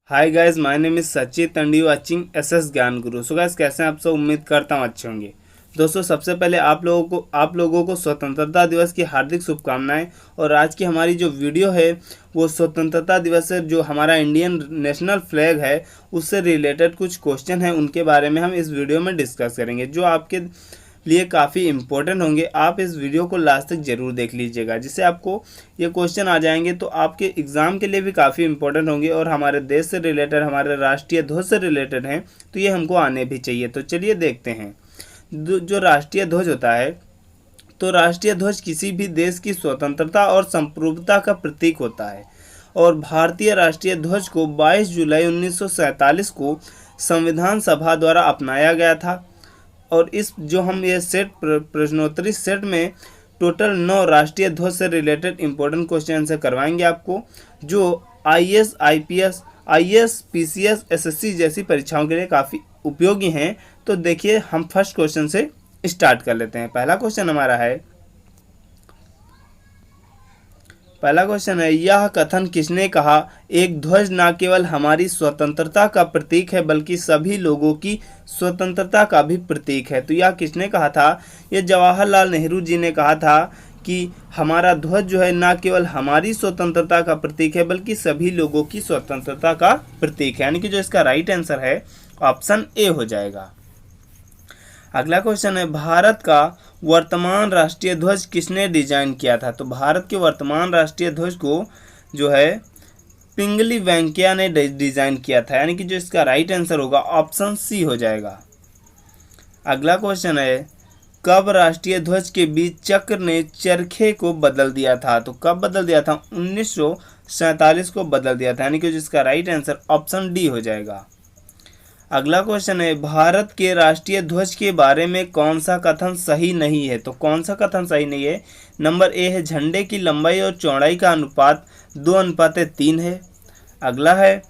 Hi guys, my name is Sachit and you watching SS ज्ञान गुरु। So guys, कैसे हैं आप सब? उम्मीद करता हूँ अच्छे होंगे। दोस्तों, सबसे पहले आप लोगों को स्वतंत्रता दिवस की हार्दिक शुभकामनाएं। और आज की हमारी जो वीडियो है वो स्वतंत्रता दिवस है, जो हमारा इंडियन नेशनल फ्लैग है उससे रिलेटेड कुछ क्वेश्चन हैं, उनके बारे में हम इस वीडियो में डिस्कस करेंगे, जो आपके लिए काफ़ी इम्पोर्टेंट होंगे। आप इस वीडियो को लास्ट तक ज़रूर देख लीजिएगा, जिससे आपको ये क्वेश्चन आ जाएंगे तो आपके एग्ज़ाम के लिए भी काफ़ी इम्पोर्टेंट होंगे और हमारे देश से रिलेटेड, हमारे राष्ट्रीय ध्वज से रिलेटेड हैं, तो ये हमको आने भी चाहिए। तो चलिए देखते हैं। जो राष्ट्रीय ध्वज होता है, तो राष्ट्रीय ध्वज किसी भी देश की स्वतंत्रता और संप्रभुता का प्रतीक होता है। और भारतीय राष्ट्रीय ध्वज को 22 जुलाई 1947 को संविधान सभा द्वारा अपनाया गया था। और इस जो हम ये सेट प्रश्नोत्तरी सेट में टोटल 9 राष्ट्रीय ध्वज से रिलेटेड इंपॉर्टेंट क्वेश्चन से करवाएंगे आपको, जो IAS, IPS, IAS, PCS, SSC जैसी परीक्षाओं के लिए काफ़ी उपयोगी हैं। तो देखिए, हम फर्स्ट क्वेश्चन से स्टार्ट कर लेते हैं। पहला क्वेश्चन है, यह कथन किसने कहा? एक ध्वज न केवल हमारी स्वतंत्रता का प्रतीक है बल्कि सभी लोगों की स्वतंत्रता का भी प्रतीक है। तो यह किसने कहा था? ये जवाहरलाल नेहरू जी ने कहा था कि हमारा ध्वज जो है न केवल हमारी स्वतंत्रता का प्रतीक है बल्कि सभी लोगों की स्वतंत्रता का प्रतीक है। यानी कि जो इसका राइट आंसर है ऑप्शन ए हो जाएगा। अगला क्वेश्चन है, भारत का वर्तमान राष्ट्रीय ध्वज किसने डिजाइन किया था? तो भारत के वर्तमान राष्ट्रीय ध्वज को जो है पिंगली वेंकैया ने डिजाइन किया था। यानी कि जो इसका राइट आंसर होगा ऑप्शन सी हो जाएगा। अगला क्वेश्चन है, कब राष्ट्रीय ध्वज के बीच चक्र ने चरखे को बदल दिया था? तो कब बदल दिया था? 1947 को बदल दिया था। यानी कि जिसका राइट आंसर ऑप्शन डी हो जाएगा। अगला क्वेश्चन है, भारत के राष्ट्रीय ध्वज के बारे में कौन सा कथन सही नहीं है? तो कौन सा कथन सही नहीं है? नंबर ए है, झंडे की लंबाई और चौड़ाई का अनुपात 2:3 है। अगला है,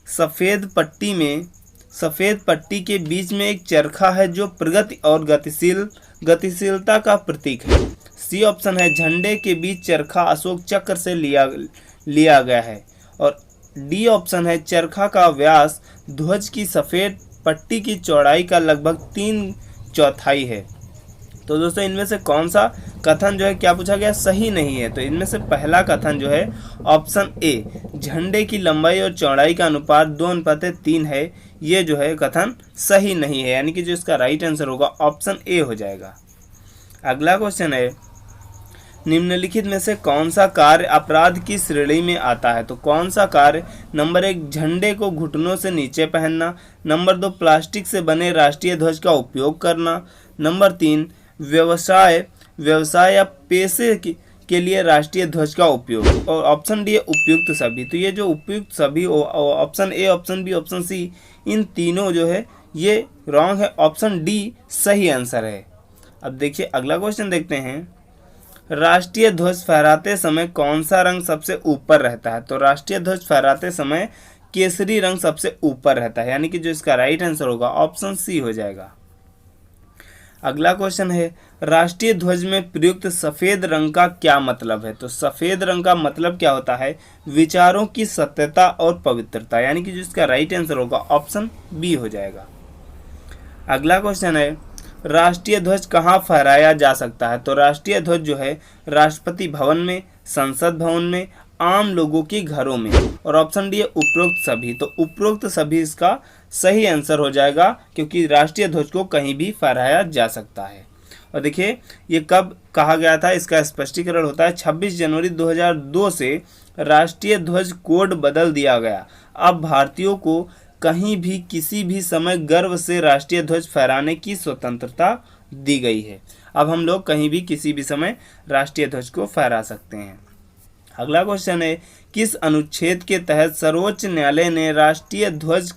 सफ़ेद पट्टी के बीच में एक चरखा है जो प्रगति और गतिशीलता का प्रतीक है। सी ऑप्शन है, झंडे के बीच चरखा अशोक चक्र से लिया गया है। और डी ऑप्शन है, चरखा का व्यास ध्वज की सफ़ेद पट्टी की चौड़ाई का लगभग 3/4 है। तो दोस्तों, इनमें से कौन सा कथन जो है क्या पूछा गया सही नहीं है? तो इनमें से पहला कथन जो है ऑप्शन ए, झंडे की लंबाई और चौड़ाई का अनुपात 2:3 है, ये जो है कथन सही नहीं है। यानी कि जो इसका राइट आंसर होगा ऑप्शन ए हो जाएगा। अगला क्वेश्चन है, निम्नलिखित में से कौन सा कार्य अपराध की श्रेणी में आता है? तो कौन सा कार्य? नंबर 1, झंडे को घुटनों से नीचे पहनना। नंबर 2, प्लास्टिक से बने राष्ट्रीय ध्वज का उपयोग करना। नंबर 3, व्यवसाय या पेशे के लिए राष्ट्रीय ध्वज का उपयोग। और ऑप्शन डी है, उपयुक्त सभी। तो ये जो उपयुक्त सभी option A, option B, option C, इन तीनों जो है ये रॉन्ग है। ऑप्शन डी सही आंसर है। अब देखिए, अगला क्वेश्चन देखते हैं, राष्ट्रीय ध्वज फहराते समय कौन सा रंग सबसे ऊपर रहता है? तो राष्ट्रीय ध्वज फहराते समय केसरी रंग सबसे ऊपर रहता है। यानी कि जो इसका राइट आंसर होगा ऑप्शन सी हो जाएगा। अगला क्वेश्चन है, राष्ट्रीय ध्वज में प्रयुक्त सफ़ेद रंग का क्या मतलब है? तो सफ़ेद रंग का मतलब क्या होता है? विचारों की सत्यता और पवित्रता। यानी कि जो इसका राइट आंसर होगा ऑप्शन बी हो जाएगा। अगला क्वेश्चन है, राष्ट्रीय ध्वज कहाँ फहराया जा सकता है? तो राष्ट्रीय ध्वज जो है राष्ट्रपति भवन में, संसद भवन में, आम लोगों के घरों में। और ऑप्शन डी है, उपरोक्त सभी। तो उपरोक्त सभी इसका सही आंसर हो जाएगा, क्योंकि राष्ट्रीय ध्वज को कहीं भी फहराया जा सकता है। और देखिए, ये कब कहा गया था, इसका स्पष्टीकरण होता है 26 जनवरी 2002 से राष्ट्रीय ध्वज कोड बदल दिया गया। अब भारतीयों को कहीं भी किसी भी समय गर्व से राष्ट्रीय ध्वज फहराने की स्वतंत्रता दी गई है। अब हम लोग कहीं भी किसी भी समय राष्ट्रीय ध्वज को फहरा सकते हैं। अगला क्वेश्चन है, किस अनुच्छेद के तहत सर्वोच्च न्यायालय ने राष्ट्रीय ध्वज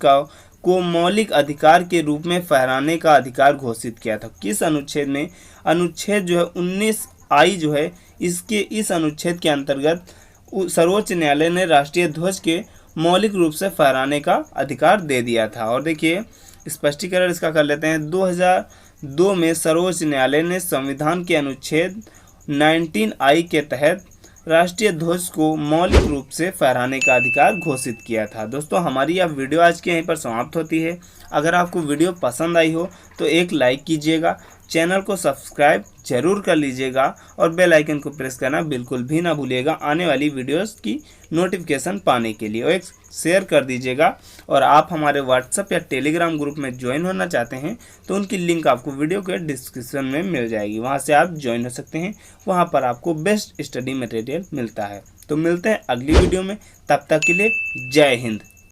को मौलिक अधिकार के रूप में फहराने का अधिकार घोषित किया था? किस अनुच्छेद में? अनुच्छेद जो है 19I जो है, इस अनुच्छेद के अंतर्गत सर्वोच्च न्यायालय ने राष्ट्रीय ध्वज के मौलिक रूप से फहराने का अधिकार दे दिया था। और देखिए, स्पष्टीकरण इसका कर लेते हैं। 2002 में सर्वोच्च न्यायालय ने संविधान के अनुच्छेद 19I के तहत राष्ट्रीय ध्वज को मौलिक रूप से फहराने का अधिकार घोषित किया था। दोस्तों हमारी यह वीडियो आज के यहीं पर समाप्त होती है। अगर आपको वीडियो पसंद आई हो तो एक लाइक कीजिएगा, चैनल को सब्सक्राइब जरूर कर लीजिएगा और बेल आइकन को प्रेस करना बिल्कुल भी ना भूलिएगा आने वाली वीडियोस की नोटिफिकेशन पाने के लिए, और एक शेयर कर दीजिएगा। और आप हमारे व्हाट्सएप या टेलीग्राम ग्रुप में ज्वाइन होना चाहते हैं तो उनकी लिंक आपको वीडियो के डिस्क्रिप्शन में मिल जाएगी, वहां से आप ज्वाइन हो सकते हैं। वहां पर आपको बेस्ट स्टडी मटेरियल मिलता है। तो मिलते हैं अगली वीडियो में, तब तक के लिए जय हिंद।